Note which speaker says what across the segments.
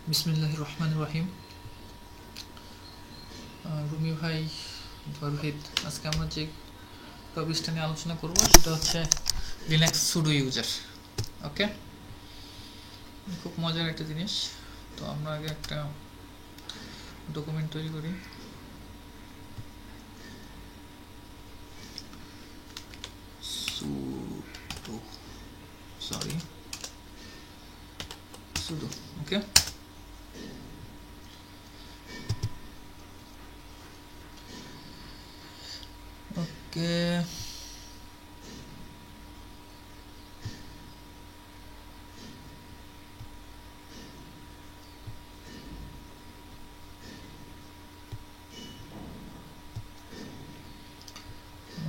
Speaker 1: বিসমিল্লাহির রহমানির রহিম। রুমি ভাই, রোহিত, আজকে আমরা যে টপিকসটা নিয়ে আলোচনা করব সেটা হচ্ছে লিনাক্স সুডো ইউজার। ওকে, খুব মজার একটা জিনিস। তো আমরা আগে একটা ডকুমেন্ট তৈরি করি। Sudo, sorry, sudo. Okay, okay,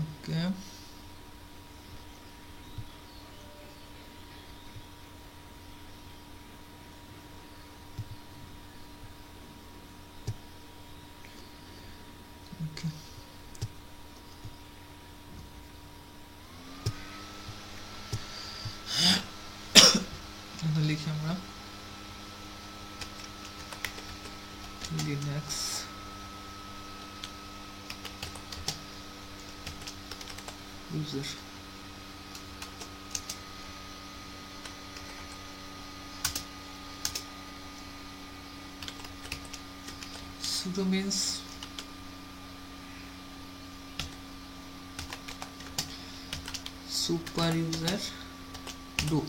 Speaker 1: okay, okay. লিখি আমরা Linux user. sudo means super user do।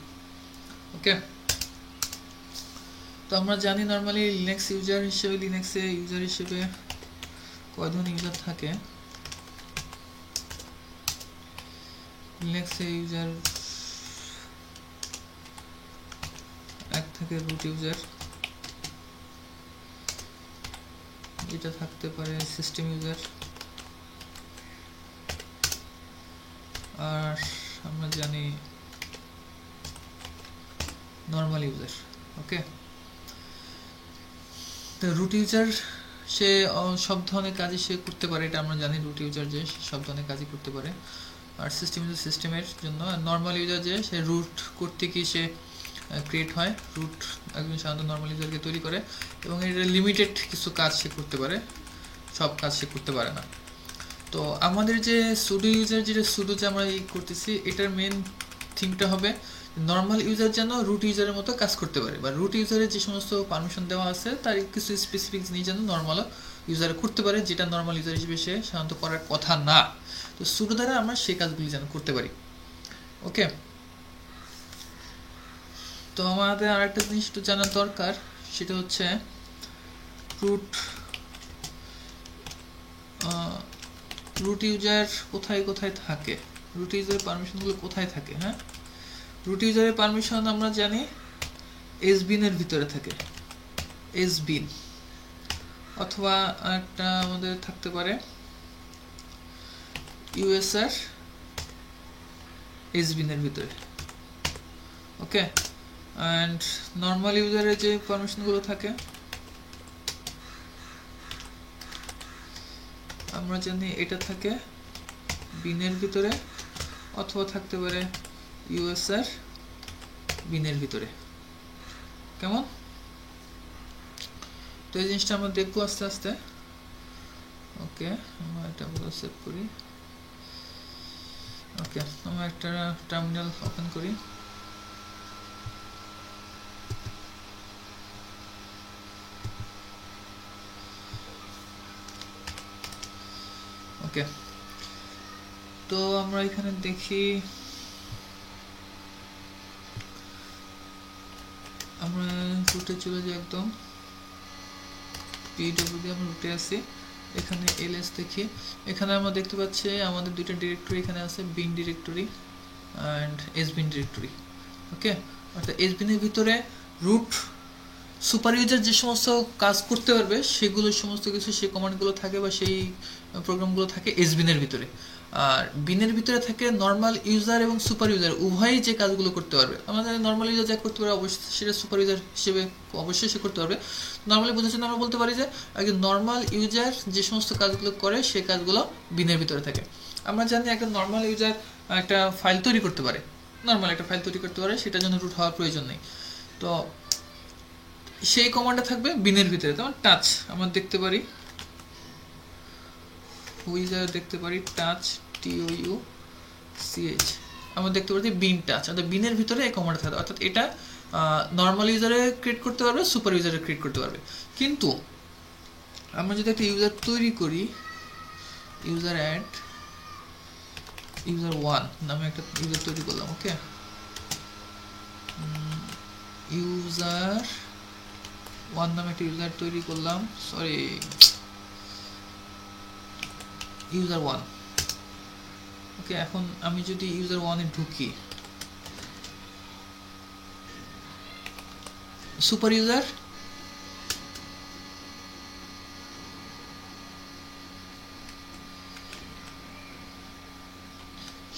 Speaker 1: Okay, তো আমরা জানি নর্মালি লিনাক্স ইউজার হিসেবে, লিনাক্সে ইউজার হিসেবে কয়জন ইউজার থাকে। লিনাক্সে ইউজার এক থাকে রুট ইউজার, এটা থাকতে পারে সিস্টেম ইউজার, আর আমরা জানি নর্মাল ইউজার। ওকে, তো রুট ইউজার সে সব ধরনের কাজই সে করতে পারে, এটা আমরা জানি। রুট ইউজার যে সব ধরনের কাজই করতে পারে, আর সিস্টেম ইউজার সিস্টেমের জন্য, আর নর্মাল ইউজার যে সে রুট করতে কি সে ক্রিয়েট হয়, রুট একজন সাধারণত নর্মাল ইউজারকে তৈরি করে, এবং এটা লিমিটেড কিছু কাজ সে করতে পারে, সব কাজ সে করতে পারে না। তো আমাদের যে সুডো ইউজার, যেটা সুডো যে আমরা করতেছি, এটার মেন থিমটা হবে নর্মাল ইউজার যেন রুট ইউজারের মতো কাজ করতে পারে, বা রুট ইউজারের যে সমস্ত পারমিশন দেওয়া আছে তার কিছু স্পেসিফিক জিনিস যেন নর্মাল ইউজার করতে পারে, যেটা নর্মাল ইউজার হিসেবে সে সাধারণত করার কথা না। তো সুডো দ্বারা আমরা সেই কাজগুলি যেন করতে পারি। ওকে, তো আমাদের আরেকটা জিনিস একটু জানার দরকার, সেটা হচ্ছে রুট রুট ইউজার কোথায় কোথায় থাকে, রুট ইউজারের পারমিশনগুলো কোথায় থাকে। হ্যাঁ, রুট ইউজারের পারমিশন আমরা জানি এসবিনের ভিতরে থাকে, এসবিন, অথবা একটা আমাদের থাকতে পারে ইউএসআর এসবিনের ভিতরে। ওকে, অ্যান্ড নর্মাল ইউজারের যে পারমিশনগুলো থাকে আমরা জানি এটা থাকে বিনের ভিতরে, অথবা থাকতে পারে ইউএসআর বিনের ভিতরে। কেমন? তো এই জিনিসটা আমরা দেখবো আস্তে আস্তে। ওকে, আমরা এটা সেভ করি। ওকে, আমরা একটা টার্মিনাল ওপেন করি। ওকে, তো আমরা এখানে দেখি, আমরা রুটে চলে যাই, একদম পিডব্লিউ দিয়ে আমরা রুটে আসি। এখানে এলএস দেখি, এখানে আমরা দেখতে পাচ্ছি আমাদের দুইটা ডিরেক্টরি এখানে আছে, বিন ডিরেক্টরি অ্যান্ড এসবিন ডিরেক্টরি। ওকে, অর্থাৎ এসবিনের ভিতরে রুট সুপার ইউজার যে সমস্ত কাজ করতে পারবে সেগুলো সমস্ত কিছু, সেই কমান্ডগুলো থাকে বা সেই প্রোগ্রামগুলো থাকে এসবিনের ভিতরে। আর বিনের ভিতরে থাকে নর্মাল ইউজার এবং সুপার ইউজার উভয়ই যে কাজগুলো করতে পারবে। আমাদের নর্মাল ইউজার যা করতে পারে অবশ্যই সেটা সুপার ইউজার হিসেবে অবশ্যই সে করতে পারবে। নর্মালি বোঝার জন্য আমরা বলতে পারি যে একজন নর্মাল ইউজার যে সমস্ত কাজগুলো করে সেই কাজগুলো বিনের ভিতরে থাকে। আমরা জানি একটা নর্মাল ইউজার একটা ফাইল তৈরি করতে পারে, নর্মাল একটা ফাইল তৈরি করতে পারে, সেটার জন্য রুট হওয়ার প্রয়োজন নেই। তো সেই কমান্ডটা থাকবে বিনের ভিতরে। যেমন টাচ আমরা দেখতে পারি, উইজার দেখতে পারি টাচ TOUCH, আমরা দেখতে পারি বিন টাচ, অর্থাৎ বিনের ভিতরে এই কমান্ডটা থাকবে। অর্থাৎ এটা নর্মাল ইউজারে ক্রিয়েট করতে পারবে, সুপার ইউজারে ক্রিয়েট করতে পারবে। কিন্তু আমরা যদি একটা ইউজার তৈরি করি, ইউজার অ্যাড user1 নামে একটা ইউজার তৈরি করলাম, ওকে, user1 নামে একটা ইউজার তৈরি করলাম, সরি user1, ওকে। এখন আমি যদি user1 এ ঢুকি, সুপার ইউজার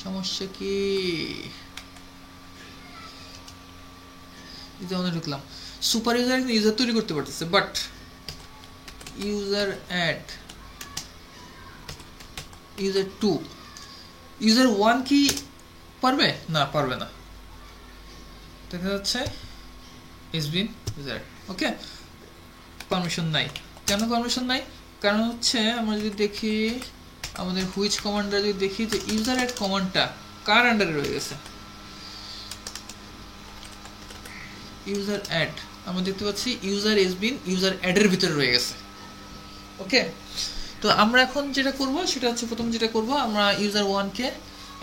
Speaker 1: সমস্যা কি, user1 এ ঢুকলাম, সুপার ইউজার ইউজার তৈরি করতে পারতেছে, but user add user2, user1 কি পারবে? না, পারবে না। দেখা যাচ্ছে has been user, okay, permission নাই। কেন পারমিশন নাই? কারণ হচ্ছে আমরা যদি দেখি আমাদের হুইচ কমান্ডটা যদি দেখি যে ইউজার অ্যাড কমান্ডটা কার আন্ডারে রয়ে গেছে, ইউজার অ্যাড, আমরা দেখতে পাচ্ছি ইউজার has been ইউজার অ্যাডের ভিতরে রয়ে গেছে, ওকে। তো আমরা এখন যেটা করব সেটা হচ্ছে, প্রথম যেটা করব আমরা user1 কে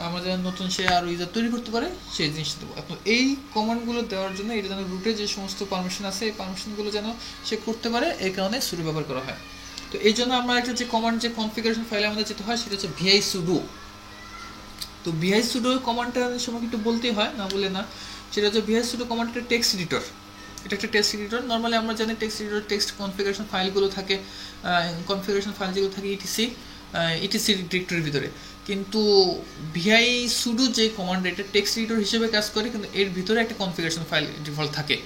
Speaker 1: আমাদের নতুন সে আর ইউজার তৈরি করতে পারে সেই জিনিসটা দেবো। এখন এই কমান্ডগুলো দেওয়ার জন্য এটা যেন রুটে যে সমস্ত পারমিশন আছে এই পারমিশনগুলো যেন সে করতে পারে, এই কারণে sudo ব্যবহার করা হয়। তো এই জন্য আমরা একটা যে কমান্ড, যে কনফিগারেশন ফাইলে আমাদের যেতে হয় সেটা হচ্ছে vi sudo। তো vi sudo কমান্ডটা সময় একটু বলতেই হয়, না বলে না। সেটা হচ্ছে vi sudo কমান্ড একটা টেক্সট এডিটর, এটা একটা টেক্সট এডিটর। নর্মালি আমরা জানি টেক্সট এডিটর টেক্সট কনফিগারেশন ফাইলগুলো থাকে, কনফিগারেশন ফাইল যেগুলো থাকে ইটিসি ডিরেক্টরির ভিতরে। কিন্তু vi sudo যে কমান্ড, এটা টেক্সট এডিটর হিসেবে কাজ করে, কিন্তু এর ভিতরে একটা কনফিগারেশন ফাইল ডিফল্ট থাকে,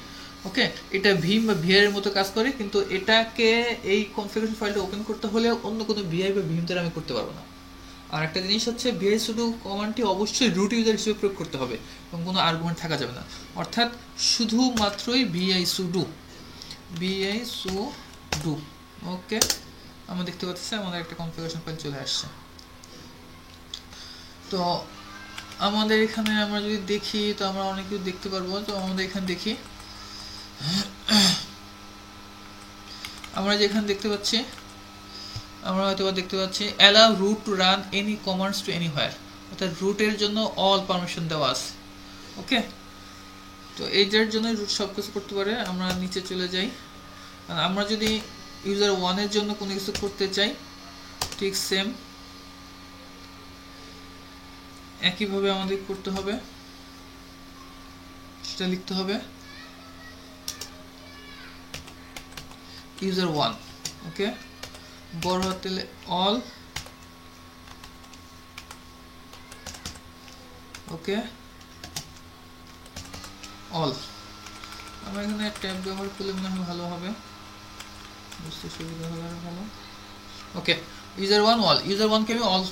Speaker 1: ওকে। এটা vim বা vi এর মতো কাজ করে, কিন্তু এটাকে এই কনফিগারেশন ফাইলটা ওপেন করতে হলে অন্য কোনো vi বা vim দ্বারা আমি করতে পারবো না। আর একটা জিনিস হচ্ছে vi sudo কমান্ডটি অবশ্যই রুট ইউজার হিসেবে প্রয়োগ করতে হবে এবং কোনো আর্গুমেন্ট থাকা যাবে না। অর্থাৎ শুধুমাত্রই vi sudo, ওকে। আমরা দেখতে পাচ্ছি আমাদের একটা কনফিগারেশন ফাইল চলে আসছে। তো আমাদের এখানে আমরা যদি দেখি, তো আমরা অনেক কিছু দেখতে পারবো। তো আমাদের এখানে দেখি, আমরা যেখানে দেখতে পাচ্ছি, আমরা হয়তো দেখতে পাচ্ছি allow root to run any commands to anywhere, অর্থাৎ রুটের জন্য অল পারমিশন দেওয়া আছে, ওকে। তো এইটার জন্য রুট সব কিছু করতে পারে। আমরা নিচে চলে যাই, আমরা যদি user1 এর জন্য কোনো কিছু করতে চাই, ঠিক সেম একইভাবে আমাদের করতে হবে, সেটা লিখতে হবে user1, ওকে, বড় হাতে অল, ওকে, অল। আমরা এখানে ট্যাব ব্যবহার করলে মনে হয় ভালো হবে, বুঝতে সুবিধা হবে ভালো, ওকে। user1 অল, user1 কে আমি অল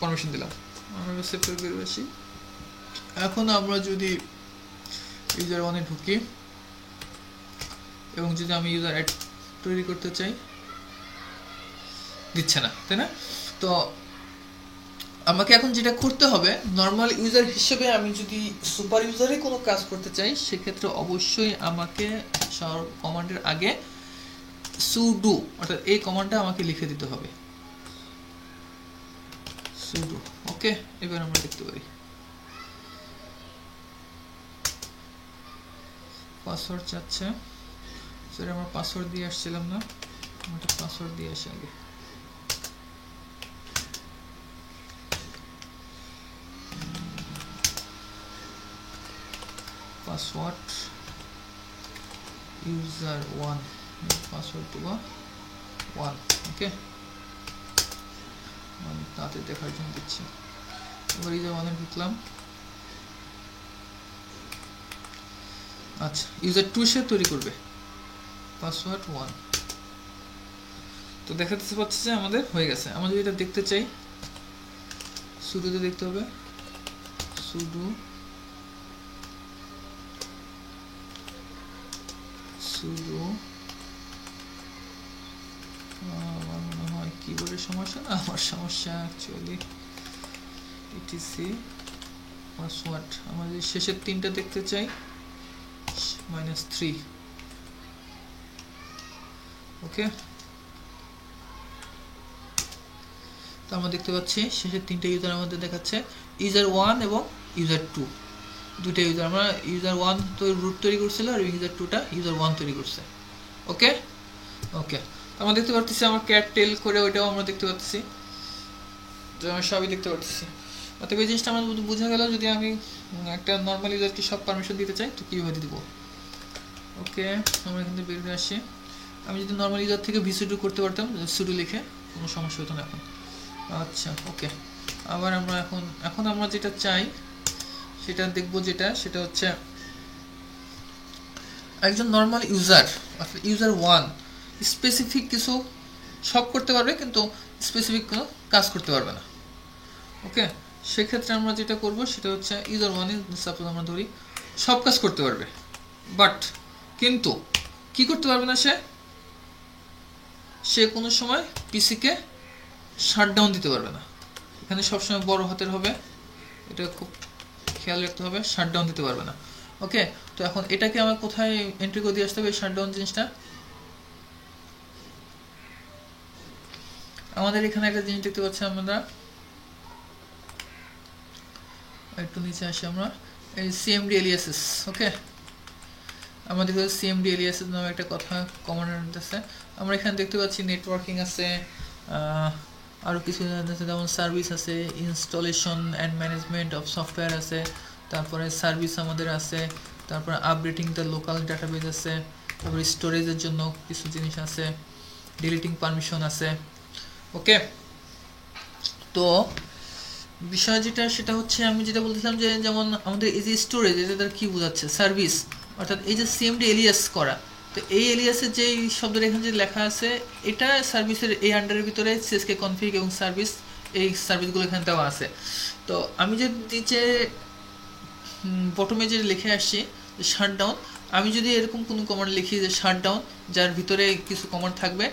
Speaker 1: পারমিশন দিলাম। আমরা সেভ করে বের আসি। এখন আমরা যদি user1 এ ঢুকি এবং যদি আমি ইউজার অ্যাড তৈরি করতে চাই, দিচ্ছে না, তাই না? তো আমাকে এখন যেটা করতে হবে, নর্মাল ইউজার হিসেবে আমি যদি সুপার ইউজারে কোনো কাজ করতে চাই, সেক্ষেত্রে অবশ্যই আমাকে কমান্ডের আগে sudo, অর্থাৎ এই কমান্ডটা আমাকে লিখে দিতে হবে, sudo, ওকে। এবার আমরা দেখতে পারি পাসওয়ার্ড চাচ্ছে, স্যার আমরা পাসওয়ার্ড দিয়ে আসছিলাম না, আমরা পাসওয়ার্ড দিয়ে আসি আগে। পাসওয়ার্ড user1, পাসওয়ার্ড দেবো 1, ওকে। আমি তাতে দেখার জন্য দিচ্ছি। এবার user1 এ ঢুকলাম, আচ্ছা user2 সে তৈরি করবে পাসওয়ার্ড 1। তো দেখাতে পাচ্ছি যে আমাদের হয়ে গেছে। আমরা যদি এটা দেখতে চাই, sudo-তে দেখতে হবে, sudo sudo আমার মনে হয় কিবোর্ডের সমস্যা না, আমার সমস্যা অ্যাকচুয়ালি etc পাসওয়ার্ড আমাদের শেষের তিনটা দেখতে চাই -3 ওকে। তো আমরা দেখতে পাচ্ছি শেষের তিনটে ইউজার আমাদের দেখাচ্ছে, ইউজার 1 এবং ইউজার 2, দুইটা ইউজার। আমরা ইউজার 1 তো রুট তৈরি করছিল আর ইউজার 2টা ইউজার 1 তৈরি করছে। ওকে ওকে, আমরা দেখতে পাচ্ছি আমার ক্যাট টেল করে ওইটাও আমরা দেখতে পাচ্ছি, তো আমরা সবই দেখতে পাচ্ছি। অতএব এই জিনিসটা আমার বোঝা গেল, যদি আমি একটা নর্মাল ইউজারকে সব পারমিশন দিতে চাই তো কীভাবে দিব। ওকে, আমরা এখান থেকে বের হয়ে আসি। আমি যদি নর্মাল ইউজার থেকে vsudo করতে পারতাম, sudo লিখে, কোনো সমস্যা হতো না এখন। আচ্ছা ওকে, আবার আমরা এখন আমরা যেটা চাই সেটা দেখব, সেটা হচ্ছে একজন নর্মাল ইউজার অর্থাৎ ইউজার 1 স্পেসিফিক কিছু সব করতে পারবে কিন্তু স্পেসিফিক কোনো কাজ করতে পারবে না। ওকে, সেক্ষেত্রে আমরা যেটা করব সেটা হচ্ছে ইউজার 1 সাপোজ আমরা ধরি সব কাজ করতে পারবে, বাট কিন্তু কি করতে পারবে না, সে কোনো সময় পিসিকে শাটডাউন দিতে পারবে না। এখানে সবসময় বড় হাতের হবে, এটা খুব খেয়াল রাখতে হবে, শাটডাউন দিতে পারবে না। ওকে, তো এখন এটাকে আমার কোথায় এন্ট্রি করে দিয়ে আসতে হবে, শাটডাউন জিনিসটা। আমাদের এখানে একটা জিনিস দেখতে পাচ্ছি, আমরা একটু নিচে আসি, আমরা এই cmd aliases। ওকে, আমাদের cmd aliases নামে একটা কথা কমান্ড আছে। আমরা এখানে দেখতে পাচ্ছি নেটওয়ার্কিং আছে, আরও কিছু আছে, যেমন সার্ভিস আছে, installation and management of software আছে, তারপরে সার্ভিস আমাদের আছে, তারপরে আপডেটিং দ্য লোকাল ডাটাবেজ আছে, তারপরে স্টোরেজের জন্য কিছু জিনিস আছে, ডিলিটিং পারমিশন আছে। ওকে, তো বিষয় যেটা সেটা হচ্ছে আমি যেটা বলছিলাম যে যেমন আমাদের এই যে স্টোরেজ, এটা তার কী বোঝাচ্ছে, সার্ভিস অর্থাৎ এই যে cmd alias করা, তো এই এলিয়াসের যে শব্দটা এখানে যে লেখা আছে এটা সার্ভিসের এই আন্ডারের ভিতরে csk config এবং সার্ভিস, এই সার্ভিসগুলো এখানে দেওয়া আছে। তো আমি যে নিচে বটমে যে লিখে আসছি শাটডাউন, আমি যদি এরকম কোনো কমান্ড লিখি যে শাটডাউন, যার ভিতরে কিছু কমান্ড থাকবে,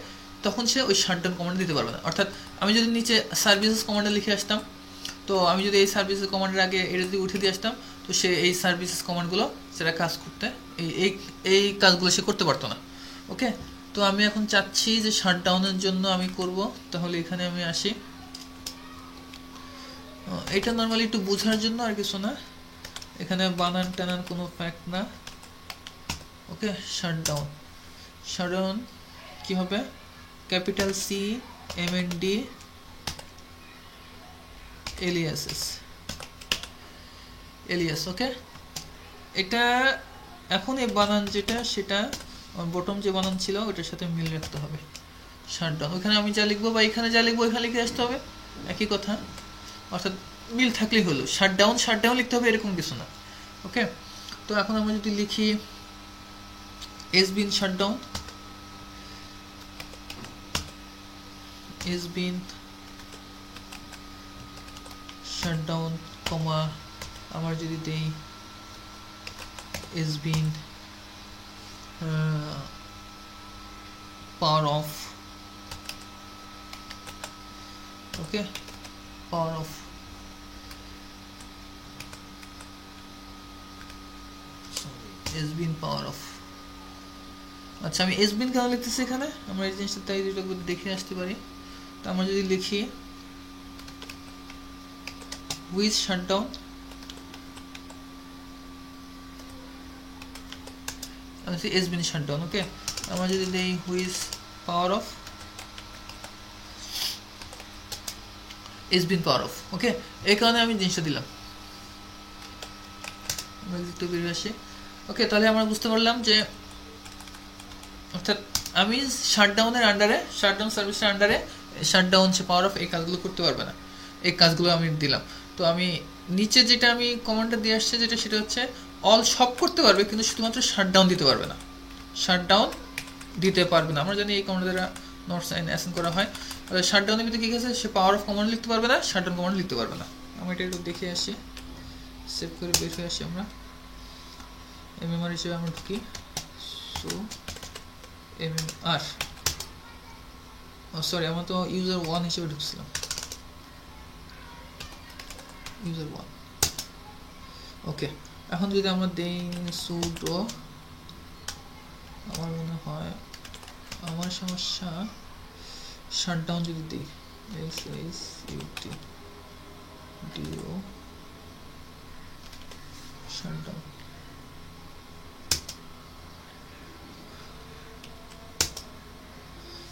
Speaker 1: তখন সে ওই শাটডাউন কমান্ড দিতে পারবে না। অর্থাৎ আমি যদি নিচে সার্ভিসেস কমান্ডে লিখে আসতাম, তো আমি যদি এই সার্ভিসেস কমান্ডের আগে এটা যদি উঠে দিয়ে আসতাম, তো সে এই সার্ভিসেস কমান্ডগুলো সেটা কাজ করতে এই কাজগুলো সে করতে পারতো না। ওকে, তো আমি এখন চাচ্ছি যে শাটডাউনের জন্য আমি করব, তাহলে এখানে আমি আসি। এটা নর্মালি একটু বোঝার জন্য আর কিছু না, এখানে বানান টানান কোনো ফ্যাক্ট না। ওকে, শাটডাউন কি হবে, ক্যাপিটাল CMD alias। ওকে, এটা এখন এই বানান যেটা সেটা বটম যে বানান ছিল ওটার সাথে মিল রাখতে হবে। শাটডাউন, ওইখানে আমি যা লিখবো বা এখানে যা লিখবো এখানে লিখে আসতে হবে একই কথা, অর্থাৎ মিল থাকলেই হলো। শাটডাউন লিখতে হবে এরকম কিছু না। ওকে, তো এখন আমরা যদি লিখি sbin শাটডাউন, sbin শাটডাউন কমা আমার যদি দেই sbin power off। Okay, power of, sbin power of. আচ্ছা, আমি sbin কেন লিখতেছি এখানে, আমরা এই জিনিসটা তাই দুটো দেখে আসতে পারি। তো আমরা যদি লিখি with shutdown, sbin shutdown। ওকে, আমরা যদি দেই with power off, sbin power off। ওকে, এই কারণে আমি জিনিসটা দিলাম। একটু বেরিয়ে আসি। ওকে, তাহলে আমরা বুঝতে পারলাম যে অর্থাৎ আমি শাটডাউনের আন্ডারে, শাটডাউন সার্ভিসের আন্ডারে শাটডাউন সে পাওয়ার অফ এই কাজগুলো করতে পারবে না, এই কাজগুলো আমি দিলাম। তো আমি নিচে যেটা আমি কমান্ডটা দিয়ে আসছে সেটা হচ্ছে অল সব করতে পারবে কিন্তু শুধুমাত্র শাটডাউন দিতে পারবে না, শাটডাউন দিতে পারবে না। আমরা জানি এই কমান্ড দ্বারা নট সাইন অ্যাসাইন করা হয়। তাহলে শাটডাউনের ভিতরে কী আছে, সে পাওয়ার অফ কমান্ড লিখতে পারবে না, শাটডাউন কমান্ড লিখতে পারবে না। আমি এটা একটু দেখে আসি, সেভ করে বের হয়ে আসি। আমরা মেমোরি হিসেবে আমরা ঢুকি, সো mmr, সরি আমরা তো ইউজার 1 হিসেবে ঢুকছিলাম, ইউজার 1। ওকে, এখন যদি আমরা দেই sudo, আমার মনে হয় আমার সমস্যা শাটডাউন যদি দিই sudo শাটডাউন,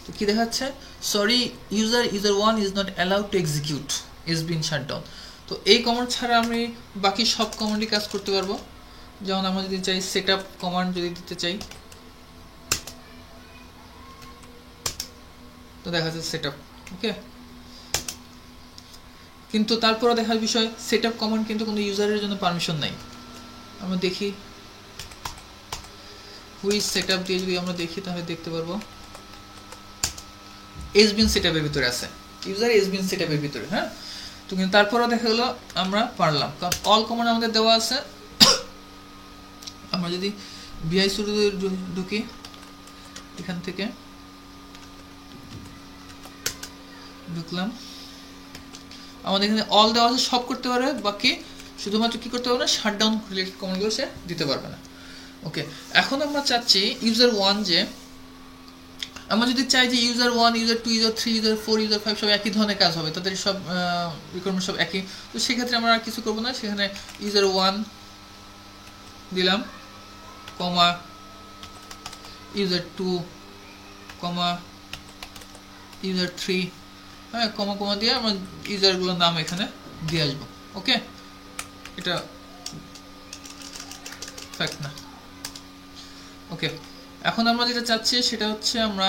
Speaker 1: তো কি দেখাচ্ছে, sorry user 1 is not allowed to execute, is bin shutdown. তো এই কমান্ড ছাড়া আমি বাকি সব কমান্ডই কাজ করতে পারবো। যেমন আমরা যদি চাই সেটআপ কমান্ড যদি দিতে চাই, তো দেখা যাচ্ছে সেটআপ, ওকে। কিন্তু তারপরে দেখার বিষয়, সেটআপ কমান্ড কিন্তু কোনো ইউজারের জন্য পারমিশন নাই। আমরা দেখি হুইচ সেটআপ দিয়ে যদি আমরা দেখি তাহলে দেখতে পারবো এসবিন সেটআপের ভিতরে আছে, ইউজার এসবিন সেটআপের ভিতরে, হ্যাঁ। তো কিন্তু তারপরেও দেখা গেলো আমরা পারলাম, কারণ অল কমান্ড আমাদের দেওয়া আছে। আমরা যদি বিআই শুরু ঢুকি, এখান থেকে ঢুকলাম, আমাদের এখানে অল দেওয়া আছে, সব করতে পারবে, বাকি শুধুমাত্র কি করতে পারবে না, শাটডাউন রিলেটেড কমান্ডগুলো সে দিতে পারবে না। ওকে, এখন আমরা চাচ্ছি ইউজার 1 যে, আমরা যদি চাই যে user 1, user 2, user 3, user 4, user 5 সব একই ধরনের কাজ হবে, তাদের সব রিকোয়ারমেন্ট সব একই, তো সেক্ষেত্রে আমরা আর কিছু করবো না, সেখানে ইউজার 1 দিলাম, কমা ইউজার 2, কমা ইউজার 3, হ্যাঁ, কমা কমা দিয়ে আমরা ইউজারগুলোর নাম এখানে দিয়ে আসবো। ওকে, এটা ফ্যাক্ট না। ওকে, এখন আমরা যেটা চাচ্ছি সেটা হচ্ছে আমরা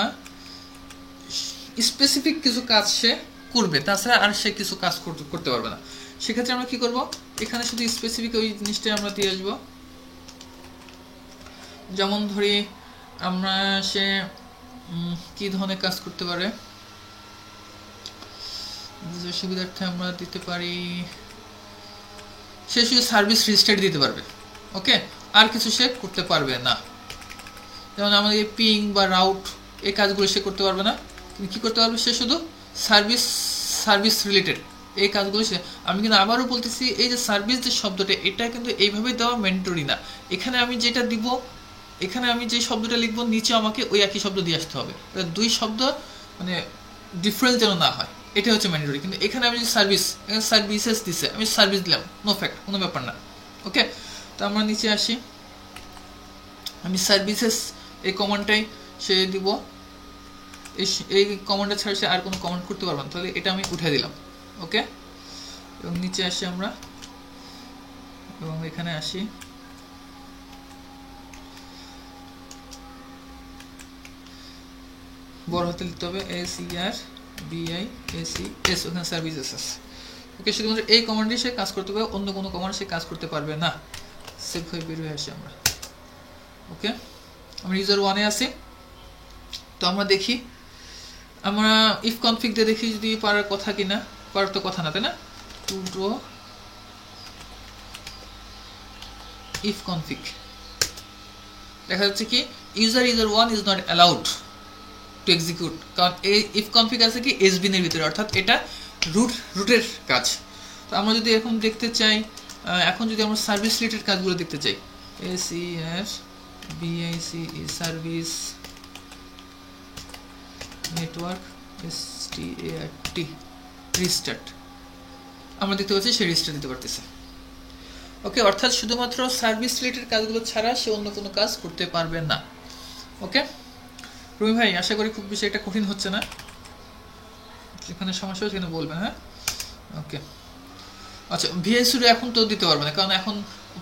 Speaker 1: স্পেসিফিক কিছু কাজ সে করবে, তাছাড়া আর সে কিছু কাজ করতে পারবে না। সেক্ষেত্রে আমরা কি করব, এখানে শুধু স্পেসিফিক ওই জিনিসটা আমরা দিয়ে আসবো। যেমন ধরি আমরা সে কি ধরনের কাজ করতে পারে, সুবিধার্থে আমরা দিতে পারি সে শুধু সার্ভিস রেজিস্টার দিতে পারবে, ওকে, আর কিছু সে করতে পারবে না। যেমন আমাদের পিং বা রাউট এই কাজগুলো সে করতে পারবে না, কিন্তু কী করতে পারবে, সে শুধু সার্ভিস রিলেটেড এই কাজগুলো সে। আমি কিন্তু আবারও বলতেছি, এই যে সার্ভিস যে শব্দটা, এটা কিন্তু এইভাবে দেওয়া ম্যান্ডেটরি না। এখানে আমি যেটা দিব, এখানে আমি যে শব্দটা লিখবো, নিচে আমাকে ওই একই শব্দ দিয়ে আসতে হবে, দুই শব্দ মানে ডিফারেন্স যেন না হয়, এটা হচ্ছে ম্যান্ডেটরি। কিন্তু এখানে আমি সার্ভিসেস দিছে, আমি সার্ভিস দিলাম, নো ফ্যাক্ট, কোনো ব্যাপার না। ওকে, তো আমরা নিচে আসি, আমি সার্ভিসেস এই কমান্ডটাই সে দিব, এই কমান্ডটা ছাড়া সে আর কোনো কমান্ড করতে পারবো না, তাহলে এটা আমি উঠে দিলাম। ওকে, এবং নিচে আসি আমরা, এবং এখানে আসি, বড় হাতে লিখতে হবে SERVICES, ওখানে সার্ভিসেস আছে। ওকে, শুধুমাত্র এই কমান্ডে সে কাজ করতে পারবে, অন্য কোনো কমান্ড সে কাজ করতে পারবে না। সেভ হয়ে বের হয়ে আসি আমরা। ওকে, আমরা ইউজার 1-এ আসি, তো আমরা দেখি, আমরা ইফ কনফিগ দিয়ে দেখি যদি পারার কথা কিনা, পারার তো কথা না, তাই না। sudo if config, দেখা যাচ্ছে কি user 1 is not allowed to execute, কারণ এই ইফ কনফিগ আছে কি এসবিন এর ভিতরে, অর্থাৎ এটা রুটের কাজ। তো আমরা যদি এখন দেখতে চাই, এখন যদি আমরা সার্ভিস রিলেটেড কাজগুলো দেখতে চাই, SERVICE service network START restart, আমরা দেখতে পাচ্ছি সে রিস্টার্ট দিতে পারতেছে। ওকে, অর্থাৎ শুধুমাত্র সার্ভিস রিলেটেড কাজগুলো ছাড়া সে অন্য কোনো কাজ করতে পারবে না। ওকে রুমি ভাই, আশা করি খুব বেশি একটা কঠিন হচ্ছে না, যেখানে সমস্যা হচ্ছে সেখানে বলবেন, হ্যাঁ। ওকে, আচ্ছা, ভিআই শুরু এখন তো দিতে পারবে না, কারণ এখন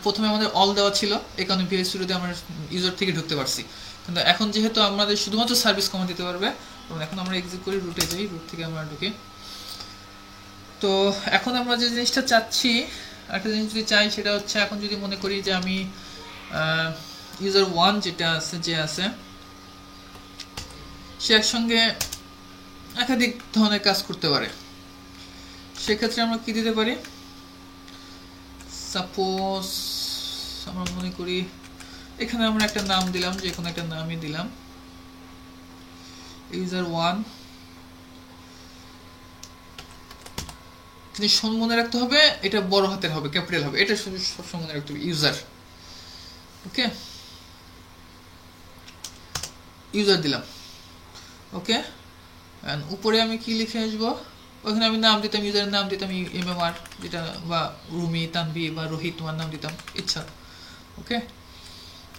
Speaker 1: প্রথমে আমাদের অল দেওয়া ছিল, এই কারণে ভিআই শুরুতে আমরা ইউজার থেকে ঢুকতে পারছি। কিন্তু এখন যেহেতু আমাদের শুধুমাত্র সার্ভিস কমান্ড দিতে পারবে, এবং এখন আমরা এক্সিট করি, রুটে যাই, রুট থেকে আমরা ঢুকি। তো এখন আমরা যে জিনিসটা চাচ্ছি, একটা জিনিস যদি চাই, সেটা হচ্ছে এখন যদি মনে করি যে আমি ইউজার 1 যেটা আছে, যে আছে সে একসঙ্গে একাধিক ধরনের কাজ করতে পারে, সেক্ষেত্রে আমরা কি দিতে পারি, সাপোজ আমরা মনে করি এখানে আমরা একটা নাম দিলাম, যে কোনো একটা নামই দিলাম, ইউজার 1 কিন্তু মনে রাখতে হবে এটা বড় হাতের হবে, ক্যাপিটাল হবে, এটা সবসময় মনে রাখতে হবে ইউজার। ওকে, ইউজার দিলাম। ওকে, উপরে আমি কি লিখে আসবো, ওখানে আমি নাম দিতাম, ইউজারের নাম দিতাম MMR যেটা, বা রুমি, তানভি বা রোহিত, তোমার নাম দিতাম ইচ্ছা। ওকে,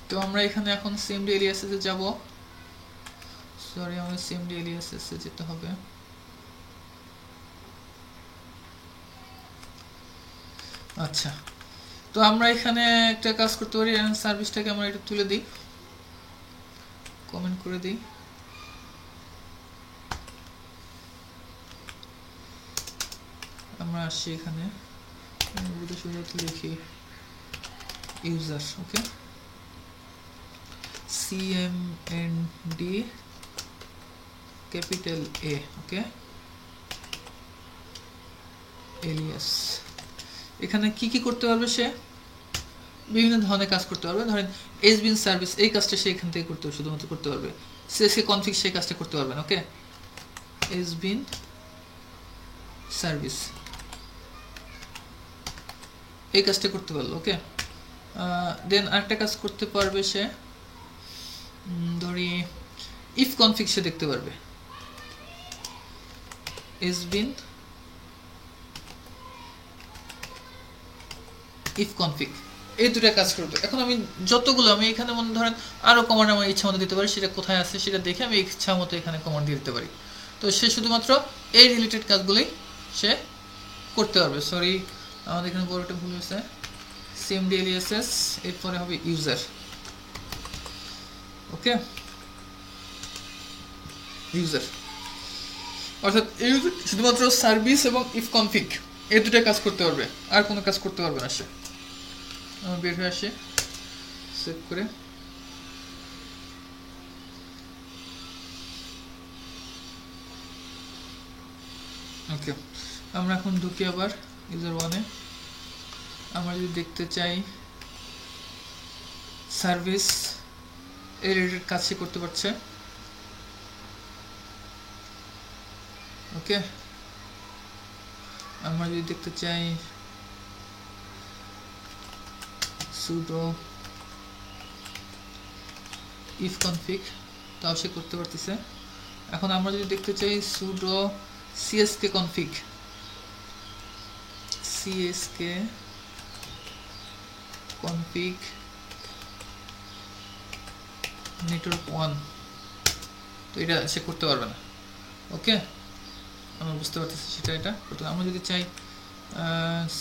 Speaker 1: তো আমরা এখানে এখন সিএমডি এলিয়াসে যাব। সরি, আমাদের সিএমডি এলিয়াসে যেতে হবে। আচ্ছা, তো আমরা এখানে একটা কাজ করতে পারি, সার্ভিসটাকে আমরা একটু তুলে দিই, কমেন্ট করে দিই। আমরা আসছি এখানে, লিখি ইউজার। Okay, সিএমএনডি capital A. ওকে, এলিয়াস। এখানে কি কি করতে পারবে সে? বিভিন্ন ধরনের কাজ করতে পারবে। ধরেন এসবিন সার্ভিস, এই কাজটা সে এখান থেকে করতে শুধুমাত্র করতে পারবে। সিএসকে কনফিগ সেই কাজটা করতে পারবেন। ওকে, এসবিন সার্ভিস এই কাজটা করতে পারলো। ওকে, দেন আরেকটা কাজ করতে পারবে সে, ধরি ইফ কনফিগ সে দেখতে পারবে, এসবিন ইফ কনফিগ, এই দুটো কাজ করবে। এখন আমি যতগুলো আমি এখানে মনে ধরেন আরো কমান্ড আমার ইচ্ছা মতো দিতে পারি, সেটা কোথায় আছে সেটা দেখে আমি ইচ্ছা মতো এখানে কমান্ড দিয়ে দিতে পারি। তো সে শুধুমাত্র এই রিলেটেড কাজগুলোই সে করতে পারবে। সরি, আমাদের এখানে বড় একটা ভুল হয়েছে, সিএমডি এলিয়াসেস এরপরে হবে ইউজার। ওকে, ইউজার অর্থাৎ শুধুমাত্র সার্ভিস এবং ইফ কনফিগ এই দুটো কাজ করতে পারবে, আর কোনো কাজ করতে পারবে না সে। আমার বের হয়ে আসে, সেভ করে। ওকে, আমরা এখন ঢুকি আবার ইউজার 1-এ। আমরা যদি দেখতে চাই সার্ভিস এর রিলেটেড কাজ সে করতে পারছে। ওকে, আমরা যদি দেখতে চাই sudo if config, তাও সে করতে পারতেছে। এখন আমরা যদি দেখতে চাই sudo csk config, csk config network 1, তো এটা সে করতে পারবে না। ওকে, আমরা বুঝতে পারতেছি সেটা এটা করতে। আমরা যদি চাই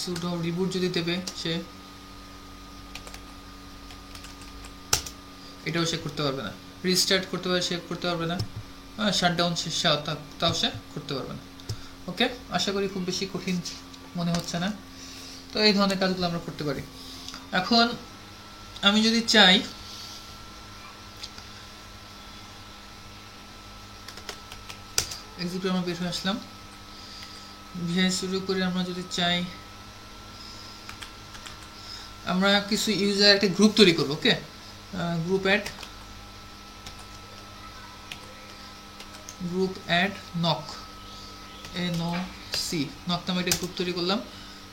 Speaker 1: sudo reboot যদি দেবে সে, এটাও সে করতে পারবে না। রিস্টার্ট করতে পারে সে করতে পারবে না। শাটডাউন সে তাও সে করতে পারবে না। ওকে, আশা করি খুব বেশি কঠিন মনে হচ্ছে না। তো এই ধরনের কাজগুলো আমরা করতে পারি। এখন আমি যদি চাই এক্সিকিউট, আমরা বের হয়ে আসলাম, ভিআই শুরু করে আমরা যদি চাই আমরা কিছু ইউজার একটা গ্রুপ তৈরি করবো। ওকে, গ্রুপ অ্যাড নক, NOC, নক নামে একটা গ্রুপ তৈরি করলাম।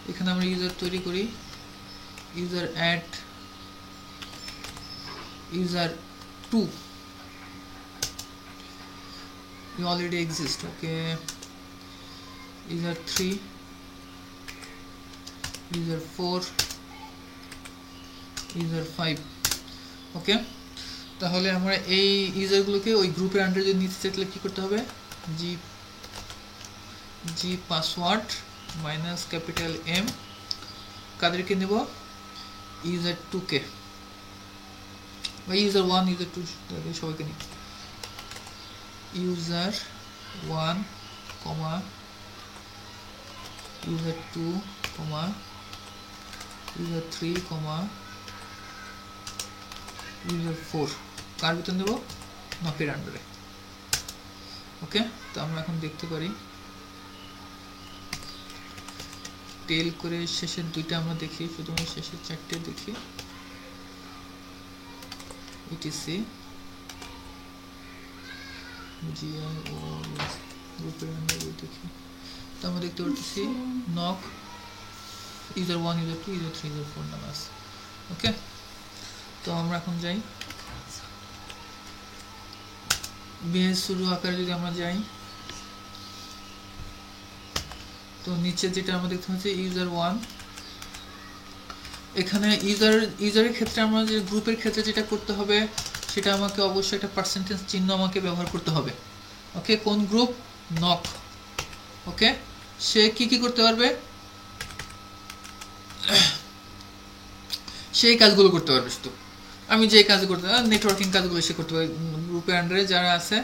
Speaker 1: এখানে আমরা ইউজার তৈরি করি, user add user 2, you already exist. Okay, user 3, user 4, user 5. ওকে, তাহলে আমরা এই ইউজারগুলোকে ওই গ্রুপের আন্ডারে যদি নিতে চাই তাহলে কী করতে হবে, জি পাসওয়ার্ড মাইনাস ক্যাপিটাল M, কাদেরকে নেব, ইউজার 2-কে বা ইউজার 1 ইউজার 2 সবাইকে নিই। ইউজার 1, ইউজার 2, ইউজার 3, ইউজার 4 কার ভিতর নেব, নকের আন্ডারে। ওকে, তো আমরা এখন দেখতে পারি টেল করে শেষের দুইটা আমরা দেখি, শুধুমাত্র শেষের চারটে দেখি। etc GIOS গ্রুপের আন্ডারে দেখি, তো আমরা দেখতে পাচ্ছি knock user 1 user 2 user 3 user 4 নাম আছে। ওকে, তো আমরা এখন যাই sudo আকারে যদি আমরা যাই, তো নিচে যেটা আমরা দেখতে পাচ্ছি user 1, এখানে ইউজারের ক্ষেত্রে আমরা যে গ্রুপের ক্ষেত্রে যেটা করতে হবে সেটা আমাকে অবশ্যই একটা পার্সেন্টেজ চিহ্ন আমাকে ব্যবহার করতে হবে। ওকে, কোন গ্রুপ? নক। ওকে, সে কি করতে পারবে? সেই কাজগুলো করতে পারবে। শুধু আমি যে কাজ করতে নেটওয়ার্কিং কাজগুলো সে করতে পারবে, গ্রুপের আন্ডারে যারা আছে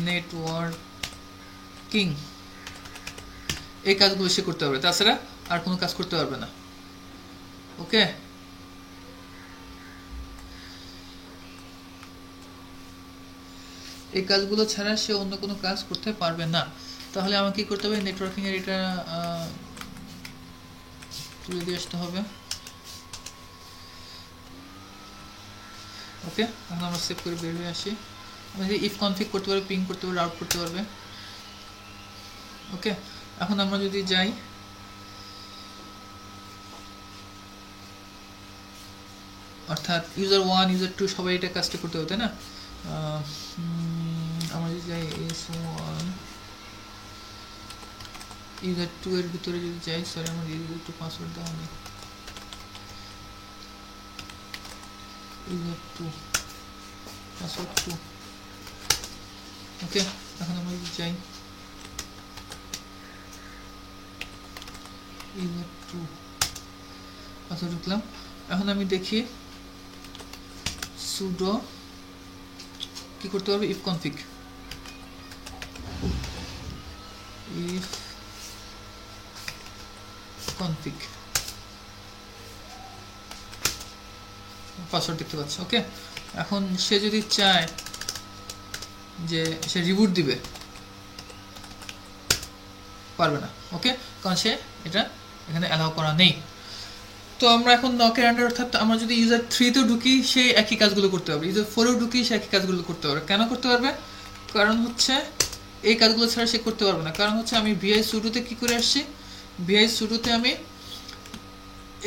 Speaker 1: নেটওয়ার্কিং এই কাজগুলো সে করতে পারবে, তাছাড়া আর কোনো কাজ করতে পারবে না। ওকে, এই কাজগুলো ছাড়া সে অন্য কোনো কাজ করতে পারবে না। তাহলে আমাকে কি করতে হবে? নেটওয়ার্কিং এর এটা তুলে দিয়ে আসতে হবে। ওকে, এখন আমরা সেভ করে বের হয়ে আসি। আমাদের ইফ কনফিগ করতে পারবে, পিং করতে পারবে, রাউট করতে পারবে। ওকে, এখন আমরা যদি যাই অর্থাৎ user 1 user 2 সবাই এটা কাজটা করতে হবে, তাই না? আমরা যদি যাই S1 user 2 এর ভিতরে যদি যাই, সরি আমার user 2 পাসওয়ার্ড দেওয়া নেই, user 2 পাসওয়ার্ড 2। ওকে, এখন আমরা যদি যাই user 2 পাসওয়ার্ড ঢুকলাম। এখন আমি দেখি sudo কি করতে হবে? if config পাসওয়ার্ড দেখতে পাচ্ছি। ওকে, এখন সে যদি চায় যে সে রিবুট দিবে, পারবে না। ওকে, কারণ সে এটা এখানে অ্যালাউ করা নেই। তো আমরা এখন নকের আন্ডার, অর্থাৎ আমরা যদি ইউজার 3তেও ঢুকি সে একই কাজগুলো করতে পারবে, ইউজার 4এও ঢুকি সে একই কাজগুলো করতে পারবে। কেন করতে পারবে? কারণ হচ্ছে এই কাজগুলো ছাড়া সে করতে পারবে না। কারণ হচ্ছে আমি vi sudo-তে কি করে আসছি, vi sudo-তে আমি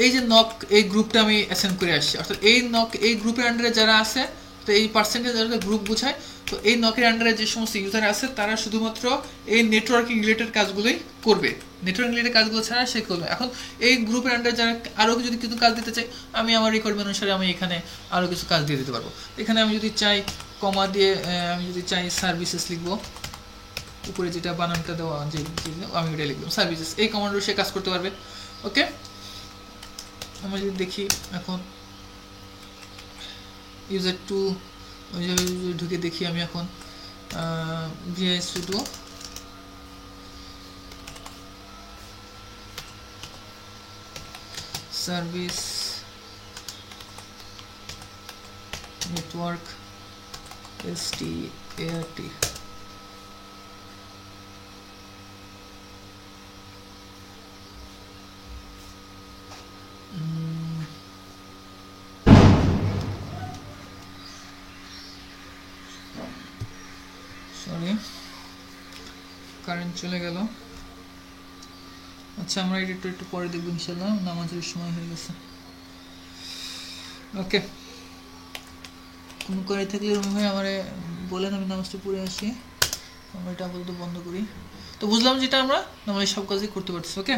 Speaker 1: এই যে নক এই গ্রুপটা আমি অ্যাসাইন করে আসছি, অর্থাৎ এই নক এই গ্রুপের আন্ডারে যারা আছে, তো এই পার্সেন্টেজ যারা গ্রুপ বোঝায়, তো এই নকের আন্ডারে যে সমস্ত ইউজার আছে তারা শুধুমাত্র এই নেটওয়ার্কিং রিলেটেড কাজগুলোই করবে, নেটওয়ার্কিং রিলেটেড কাজগুলো ছাড়া সে করবে। এখন এই গ্রুপের আন্ডারে যারা আরও যদি কিছু কাজ দিতে চাই, আমি আমার রিকোয়ারমেন্ট অনুসারে আমি এখানে আরও কিছু কাজ দিয়ে দিতে পারবো। এখানে আমি যদি চাই কমা দিয়ে আমি যদি চাই সার্ভিসেস লিখবো, উপরে যেটা বানানটা দেওয়া যে আমি ওটা লিখলাম সার্ভিসেস, এই কমান্ডও সে কাজ করতে পারবে। ওকে, আমরা যদি দেখি এখন user 2 ঢুকে দেখি আমি এখন vi sudo service network start sorry current চলে গেল। আচ্ছা, আমরা এটা একটু পরে দেখবো ইনশাআল্লাহ, নামাজের সময় হয়ে গেছে। ওকে, কোনো করে থাকলে রুমি ভাই আমারে বলেন, আমি নামাজটা পড়ে আসি, আমরা এটা আপাতত বন্ধ করি। তো বুঝলাম যেটা আমরা নর্মালি সব কাজই করতে পারতেছি। ওকে।